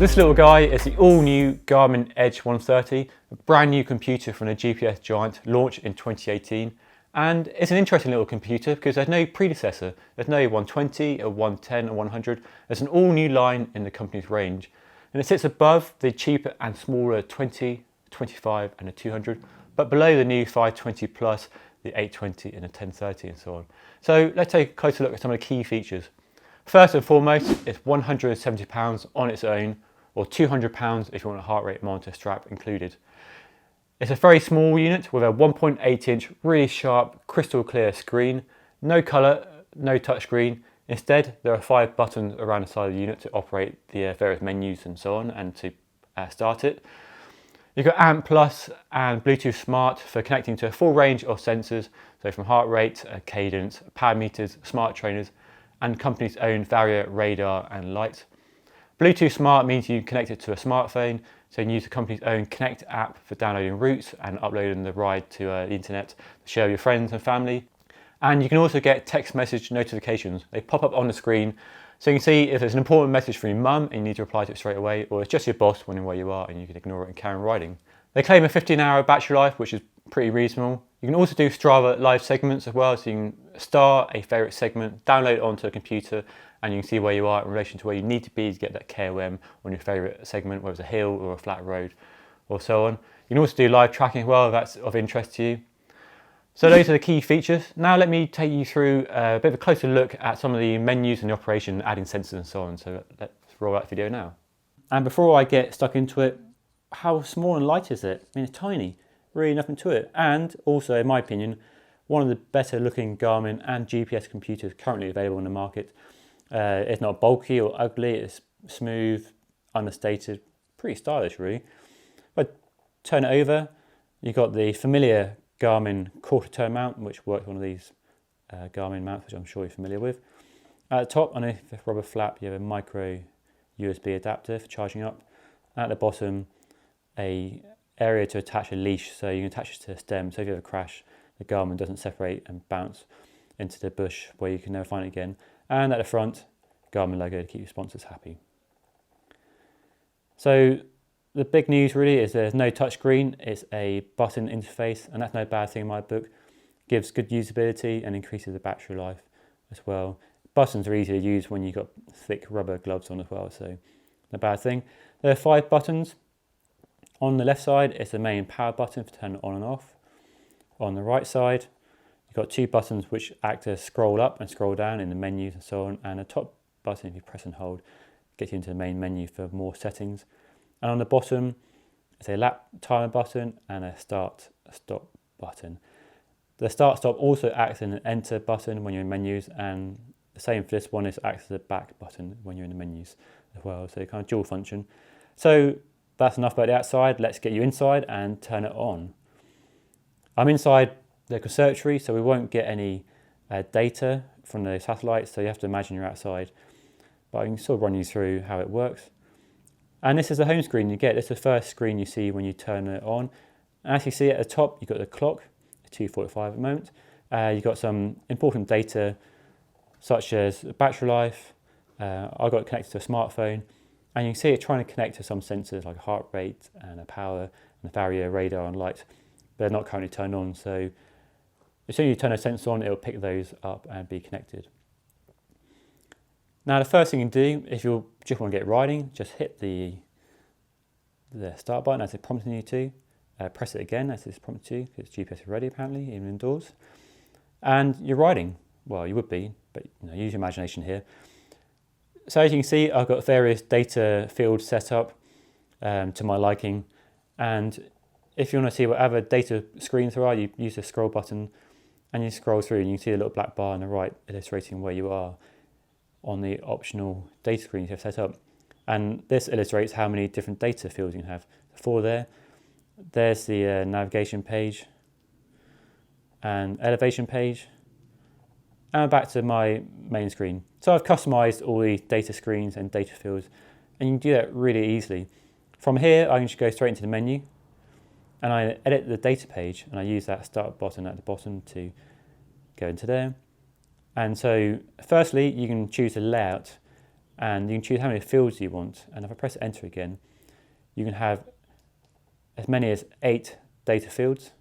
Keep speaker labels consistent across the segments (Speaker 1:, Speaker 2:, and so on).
Speaker 1: This little guy is the all-new Garmin Edge 130, a brand new computer from the GPS giant, launched in 2018. And it's an interesting little computer because there's no predecessor. There's no 120, a 110, or 100. There's an all-new line in the company's range. And it sits above the cheaper and smaller 20, 25 and a 200, but below the new 520 Plus, the 820 and the 1030 and so on. So let's take a closer look at some of the key features. First and foremost, it's £170 on its own, or £200 if you want a heart rate monitor strap included. It's a very small unit with a 1.8 inch really sharp crystal clear screen, no colour, no touchscreen. Instead there are 5 buttons around the side of the unit to operate the various menus and so on, and to start it. You've got ANT Plus and Bluetooth Smart for connecting to a full range of sensors, so from heart rate, cadence, power meters, smart trainers, and company's own Varia radar and light. Bluetooth Smart means you can connect it to a smartphone, so you can use the company's own Connect app for downloading routes and uploading the ride to the internet to share with your friends and family. And you can also get text message notifications. They pop up on the screen, so you can see if there's an important message from your mum and you need to reply to it straight away, or it's just your boss wondering where you are and you can ignore it and carry on riding. They claim a 15-hour battery life, which is pretty reasonable. You can also do Strava live segments as well, so you can start a favourite segment, download it onto a computer, and you can see where you are in relation to where you need to be to get that KOM on your favourite segment, whether it's a hill or a flat road or so on. You can also do live tracking as well if that's of interest to you. So those are the key features. Now let me take you through a bit of a closer look at some of the menus and the operation, adding sensors and so on. So let's roll that video now. And before I get stuck into it, how small and light is it? I mean, it's tiny, really nothing to it. And also, in my opinion, one of the better looking Garmin and GPS computers currently available in the market. It's not bulky or ugly, it's smooth, understated, pretty stylish really. If I turn it over, you've got the familiar Garmin quarter turn mount, which works on one of these Garmin mounts, which I'm sure you're familiar with. At the top, underneath the rubber flap, you have a micro USB adapter for charging up. At the bottom, a area to attach a leash, so you can attach it to a stem, so if you have a crash, the Garmin doesn't separate and bounce into the bush where you can never find it again. And at the front, Garmin logo to keep your sponsors happy. So the big news really is there's no touchscreen, it's a button interface, and that's no bad thing in my book. Gives good usability and increases the battery life as well. Buttons are easy to use when you've got thick rubber gloves on as well, so no bad thing. There are 5 buttons. On the left side, it's the main power button for turning it on and off. On the right side, you've got 2 buttons which act as scroll up and scroll down in the menus and so on, and the top button, if you press and hold, gets you into the main menu for more settings. And on the bottom, it's a lap timer button and a start stop button. The start stop also acts as an enter button when you're in menus, and the same for this one, it acts as a back button when you're in the menus as well, so kind of dual function. So that's enough about the outside. Let's get you inside and turn it on. I'm inside the conservatory, so we won't get any data from the satellites, so you have to imagine you're outside. But I can sort of run you through how it works. And this is the home screen you get. This is the first screen you see when you turn it on. And as you see at the top, you've got the clock, 2:45 at the moment. You've got some important data such as battery life. I got it connected to a smartphone, and you can see it trying to connect to some sensors like heart rate and a power and a Varia radar and light. They're not currently turned on, so as soon as you turn a sensor on, it'll pick those up and be connected. Now the first thing you can do, if you just want to get riding, just hit the start button as it's prompting you to. Press it again as it's prompting you, because it's GPS ready apparently, even indoors. And you're riding. Well, you would be, but use your imagination here. So as you can see, I've got various data fields set up to my liking. And if you want to see whatever data screens there are, you use the scroll button and you scroll through and you can see a little black bar on the right illustrating where you are on the optional data screens you have set up. And this illustrates how many different data fields you can have. 4 there. There's the navigation page and elevation page. And back to my main screen. So I've customized all the data screens and data fields, and you can do that really easily. From here, I can just go straight into the menu, and I edit the data page, and I use that start button at the bottom to go into there. And so firstly, you can choose the layout, and you can choose how many fields you want. And if I press enter again, you can have as many as 8 data fields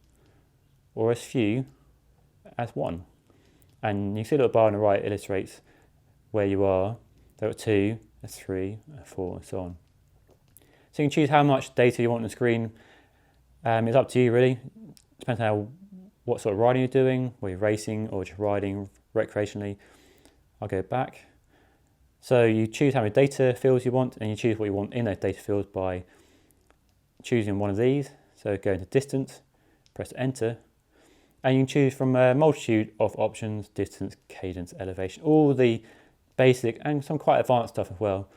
Speaker 1: or as few as 1. And you can see a little bar on the right illustrates where you are. There are 2, there's 3, 4, and so on. So you can choose how much data you want on the screen. It's up to you really. Depends on what sort of riding you're doing, whether you're racing or just riding recreationally. I'll go back. So you choose how many data fields you want, and you choose what you want in those data fields by choosing one of these. So go into distance, press enter, and you can choose from a multitude of options: distance, cadence, elevation, all the basic and some quite advanced stuff as well,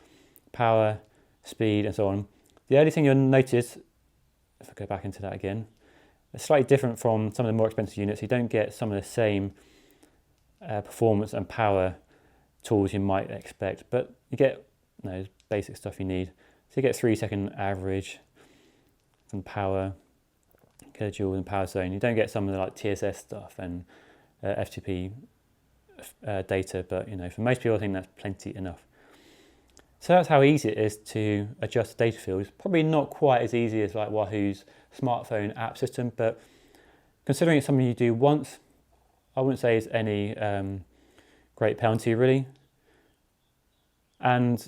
Speaker 1: power, speed, and so on. The only thing you'll notice, if I go back into that again, it's slightly different from some of the more expensive units. You don't get some of the same performance and power tools you might expect, but you get basic stuff you need. So you get 3-second average, some power, kilojoules and power zone. You don't get some of the like TSS stuff and FTP data, but for most people I think that's plenty enough. So that's how easy it is to adjust data fields. Probably not quite as easy as like Wahoo's smartphone app system, but considering it's something you do once, I wouldn't say it's any great penalty really. And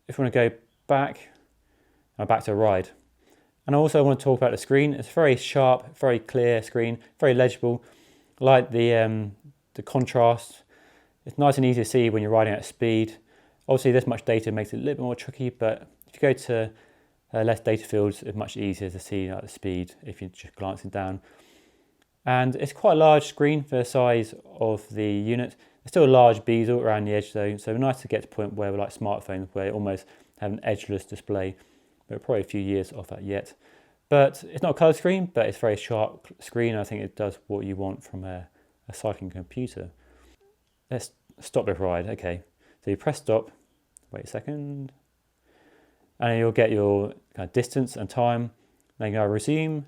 Speaker 1: if we want to go back, I'm back to a ride. And I also want to talk about the screen. It's a very sharp, very clear screen, very legible. I like the contrast. It's nice and easy to see when you're riding at speed. Obviously this much data makes it a little bit more tricky, but if you go to less data fields, it's much easier to see the speed if you're just glancing down. And it's quite a large screen for the size of the unit. There's still a large bezel around the edge though, so nice to get to the point where we're like smartphones, where you almost have an edgeless display. We're probably a few years off that yet. But it's not a colour screen, but it's a very sharp screen. I think it does what you want from a cycling computer. Let's stop the ride. Okay, so you press stop, wait a second, and you'll get your kind of distance and time. Then you go resume,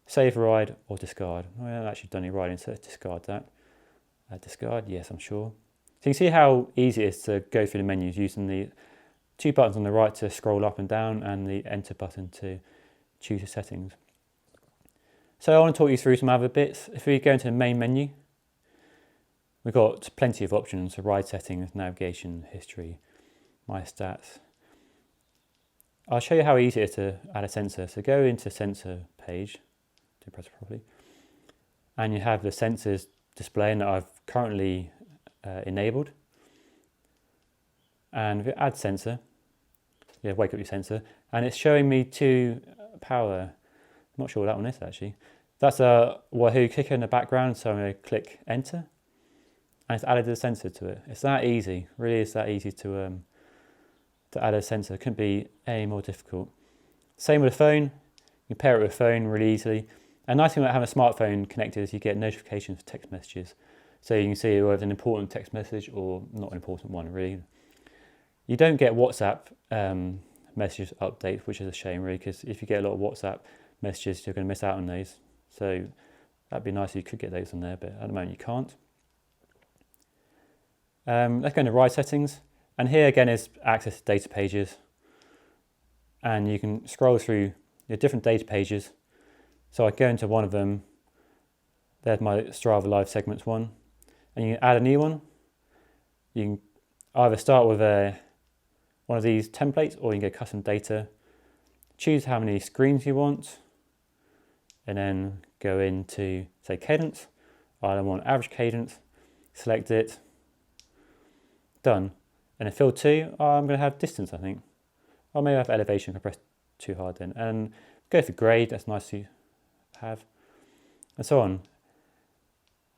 Speaker 1: save ride, or discard. I haven't actually done any riding, so let's discard that. Discard, yes, I'm sure. So you can see how easy it is to go through the menus using the 2 buttons on the right to scroll up and down, and the enter button to choose your settings. So I want to talk you through some other bits. If we go into the main menu, we've got plenty of options: so ride settings, navigation, history, my stats. I'll show you how easy it is to add a sensor. So go into sensor page, to press it properly, and you have the sensors displaying that I've currently enabled. And if you add sensor, wake up your sensor, and it's showing me 2 power. I'm not sure what that one is actually. That's a Wahoo kicker in the background, so I'm going to click enter, and it's added a sensor to it. It's that easy, really is that easy to add a sensor. It couldn't be any more difficult. Same with a phone, you can pair it with a phone really easily. And nice thing about having a smartphone connected is you get notifications for text messages. So you can see whether it's an important text message or not an important one really. You don't get WhatsApp messages updates, which is a shame really, because if you get a lot of WhatsApp messages, you're going to miss out on those. So that'd be nice if you could get those on there, but at the moment you can't. Let's go into ride settings. And here again is access to data pages. And you can scroll through your different data pages. So I go into one of them. There's my Strava Live Segments one. And you can add a new one. You can either start with one of these templates, or you can go custom data. Choose how many screens you want, and then go into, say, cadence. I want average cadence, select it, done. And in field 2, I'm going to have distance, I think. Or maybe I have elevation if I press too hard then. And go for grade, that's nice to have, and so on.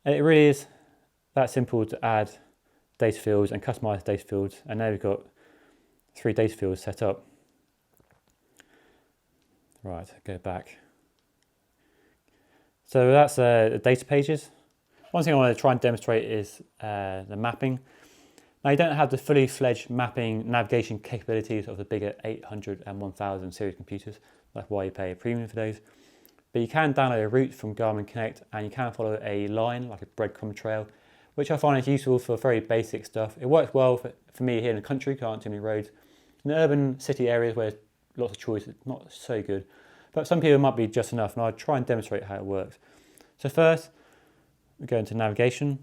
Speaker 1: And it really is that simple to add data fields and customize data fields. And now we've got 3 data fields set up. Right, go back. So that's the data pages. One thing I want to try and demonstrate is the mapping. Now you don't have the fully fledged mapping navigation capabilities of the bigger 800 and 1000 series computers. That's why you pay a premium for those. But you can download a route from Garmin Connect, and you can follow a line, like a breadcrumb trail, which I find is useful for very basic stuff. It works well for me here in the country, can't too many roads. In the urban city areas where there's lots of choice, it's not so good. But some people it might be just enough, and I'll try and demonstrate how it works. So first, we go into navigation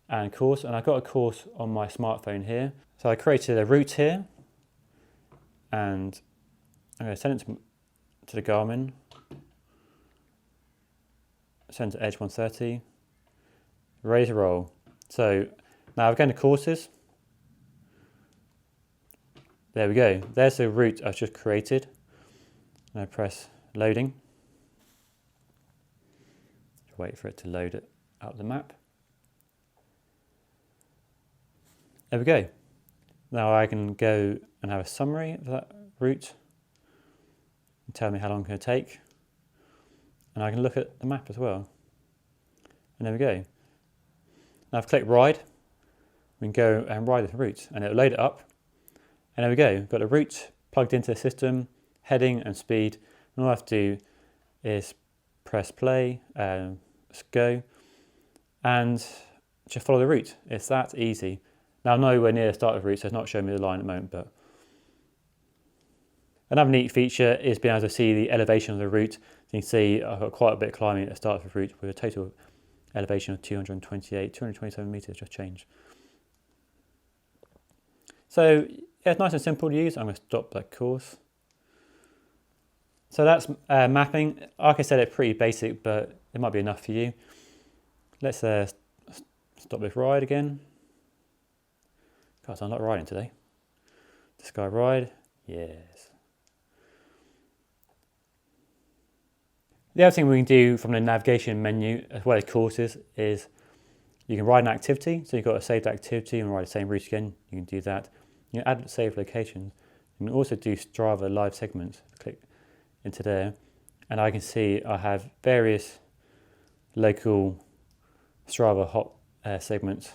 Speaker 1: and course, and I've got a course on my smartphone here. So I created a route here, and I'm going to send it to the Garmin, send it to Edge 130, ready to roll. So now I'm going to courses. There we go. There's the route I've just created. And I press loading. Wait for it to load it up the map. There we go. Now I can go and have a summary of that route and tell me how long it's going to take. And I can look at the map as well. And there we go. Now I've clicked ride. We can go and ride this route and it'll load it up. And there we go. We've got the route plugged into the system, heading and speed. And all I have to do is press play, let's go, and just follow the route. It's that easy. Now I'm nowhere near the start of the route, so it's not showing me the line at the moment, but another neat feature is being able to see the elevation of the route. So you can see I've got quite a bit of climbing at the start of the route with a total elevation of 227 meters just changed. So yeah, it's nice and simple to use. I'm going to stop that course. So that's mapping. Like I said, it's pretty basic, but it might be enough for you. Let's stop this ride again. Guys, I'm not riding today. Discard ride. Yes. The other thing we can do from the navigation menu, as well as courses, is you can ride an activity. So you've got a saved activity and ride the same route again. You can do that. You can add saved locations. You can also do Strava live segments. Click into there, and I can see I have various local Strava hot segments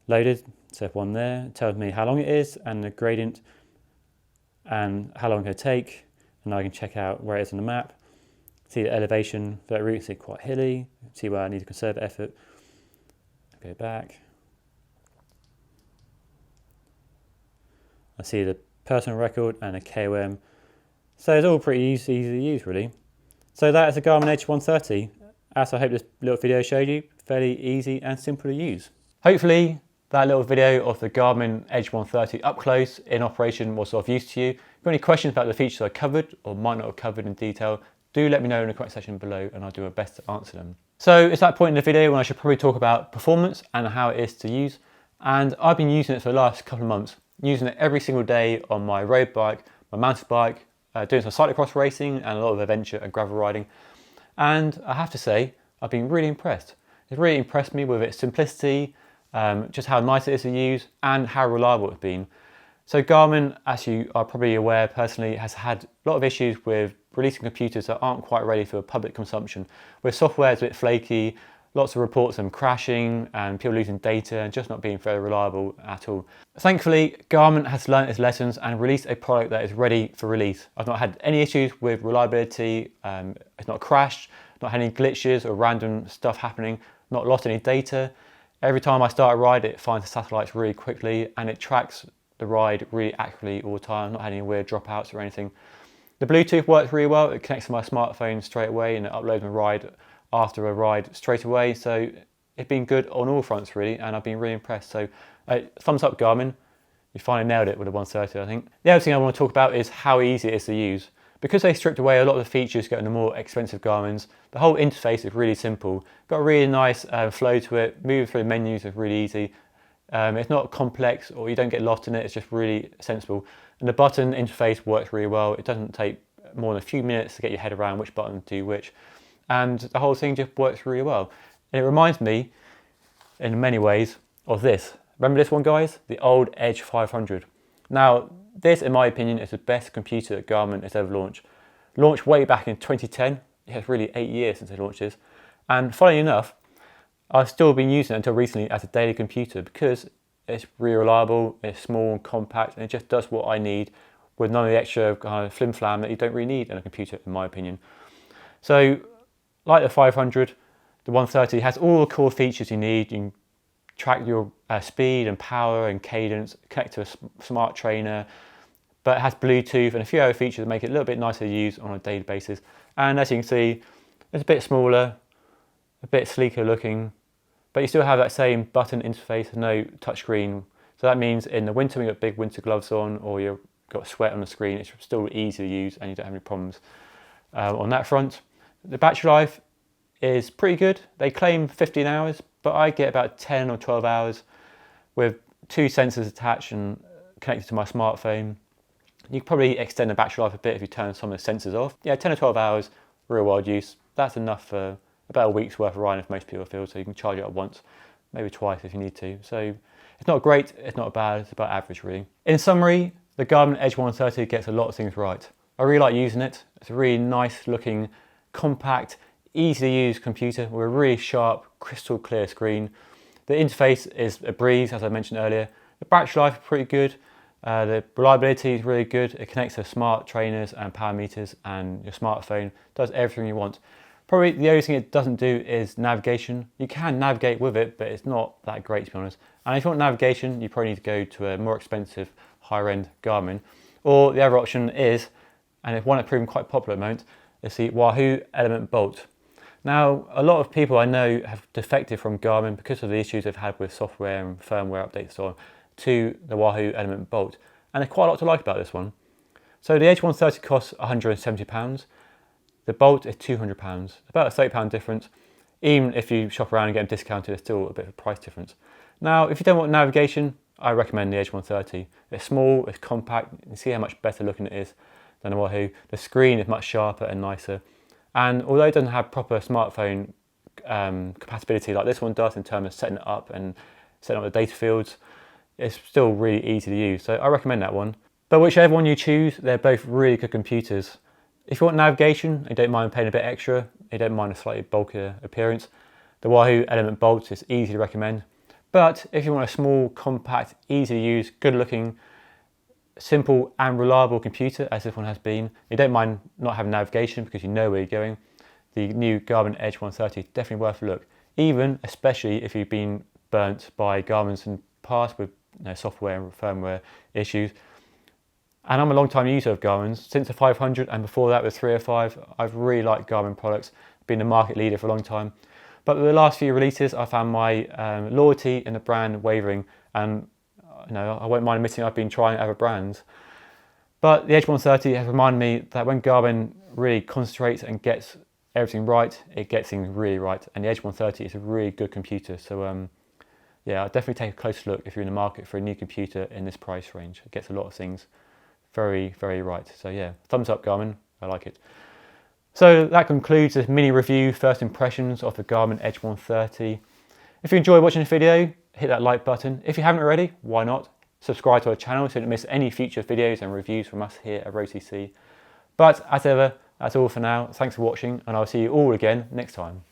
Speaker 1: loaded. So if one there, it tells me how long it is and the gradient and how long it's going to take, and I can check out where it is on the map, see the elevation for that route, see quite hilly, see where I need to conserve effort. Go back. I see the personal record and a KOM. So it's all pretty easy to use, really. So that is a Garmin Edge 130. As I hope this little video showed you, fairly easy and simple to use. Hopefully that little video of the Garmin Edge 130 up close in operation was of use to you. If you've got any questions about the features I covered or might not have covered in detail, do let me know in the comment section below and I'll do my best to answer them. So it's that point in the video when I should probably talk about performance and how it is to use. And I've been using it for the last couple of months, using it every single day on my road bike, my mountain bike, doing some cyclocross racing and a lot of adventure and gravel riding. And I have to say, I've been really impressed. It's really impressed me with its simplicity, just how nice it is to use and how reliable it's been. So Garmin, as you are probably aware personally, has had a lot of issues with releasing computers that aren't quite ready for public consumption, where software is a bit flaky, lots of reports of them crashing and people losing data and just not being very reliable at all. Thankfully, Garmin has learned its lessons and released a product that is ready for release. I've not had any issues with reliability, it's not crashed, not had any glitches or random stuff happening, not lost any data. Every time I start a ride, it finds the satellites really quickly and it tracks the ride really accurately all the time, not had any weird dropouts or anything. The Bluetooth works really well. It connects to my smartphone straight away and it uploads my ride after a ride straight away. So it's been good on all fronts really, and I've been really impressed. So thumbs up Garmin. You finally nailed it with the 130, I think. The other thing I want to talk about is how easy it is to use. Because they stripped away a lot of the features getting the more expensive Garmins, the whole interface is really simple. Got a really nice flow to it. Moving through the menus is really easy. It's not complex or you don't get lost in it. It's just really sensible. And the button interface works really well. It doesn't take more than a few minutes to get your head around which button to do which. And the whole thing just works really well. And it reminds me, in many ways, of this. Remember this one, guys? The old Edge 500. Now, this, in my opinion, is the best computer that Garmin has ever launched. Launched way back in 2010. It has really 8 years since they launched this. And funnily enough, I've still been using it until recently as a daily computer because it's really reliable, it's small and compact, and it just does what I need with none of the extra kind of flim-flam that you don't really need in a computer, in my opinion. So, like the 500, the 130 has all the core features you need. You can track your speed and power and cadence, connect to a smart trainer, but it has Bluetooth and a few other features that make it a little bit nicer to use on a daily basis. And as you can see, it's a bit smaller, a bit sleeker looking, but you still have that same button interface, no touchscreen. So that means in the winter when you've got big winter gloves on or you've got sweat on the screen, it's still easy to use and you don't have any problems on that front. The battery life is pretty good. They claim 15 hours, but I get about 10 or 12 hours with 2 sensors attached and connected to my smartphone. You could probably extend the battery life a bit if you turn some of the sensors off. Yeah, 10 or 12 hours real world use. That's enough for about a week's worth of riding if most people feel, so you can charge it up once, maybe twice if you need to. So it's not great, it's not bad, it's about average really. In summary, the Garmin Edge 130 gets a lot of things right. I really like using it. It's a really nice looking, compact, easy to use computer with a really sharp, crystal clear screen. The interface is a breeze, as I mentioned earlier. The battery life is pretty good. The reliability is really good. It connects to smart trainers and power meters, and your smartphone does everything you want. Probably the only thing it doesn't do is navigation. You can navigate with it, but it's not that great to be honest. And if you want navigation, you probably need to go to a more expensive, higher end Garmin. Or the other option is, and it's one that's proven quite popular at the moment, is the Wahoo Element Bolt. Now, a lot of people I know have defected from Garmin because of the issues they've had with software and firmware updates and so on to the Wahoo Element Bolt. And there's quite a lot to like about this one. So the Edge 130 costs £170. The Bolt is £200, about a £30 difference. Even if you shop around and get them discounted, there's still a bit of a price difference. Now, if you don't want navigation, I recommend the Edge 130. It's small, it's compact, you can see how much better looking it is than the Wahoo. The screen is much sharper and nicer. And although it doesn't have proper smartphone compatibility like this one does in terms of setting it up and setting up the data fields, it's still really easy to use. So I recommend that one. But whichever one you choose, they're both really good computers. If you want navigation and you don't mind paying a bit extra, you don't mind a slightly bulkier appearance, the Wahoo Element Bolt is easy to recommend. But if you want a small, compact, easy to use, good looking, simple and reliable computer, as this one has been, you don't mind not having navigation because you know where you're going, the new Garmin Edge 130 is definitely worth a look. Even, especially if you've been burnt by Garmin's in the past with software and firmware issues. And I'm a long time user of Garmin's. Since the 500 and before that with 305, I've really liked Garmin products, been the market leader for a long time. But with the last few releases, I found my loyalty in the brand wavering, and I won't mind admitting I've been trying other brands. But the Edge 130 has reminded me that when Garmin really concentrates and gets everything right, it gets things really right. And the Edge 130 is a really good computer. So yeah, I'll definitely take a close look if you're in the market for a new computer in this price range. It gets a lot of things very, very right. So yeah, thumbs up Garmin, I like it. So that concludes this mini review, first impressions of the Garmin Edge 130. If you enjoyed watching this video, hit that like button. If you haven't already, why not? Subscribe to our channel so you don't miss any future videos and reviews from us here at road.cc. But as ever, that's all for now. Thanks for watching, and I'll see you all again next time.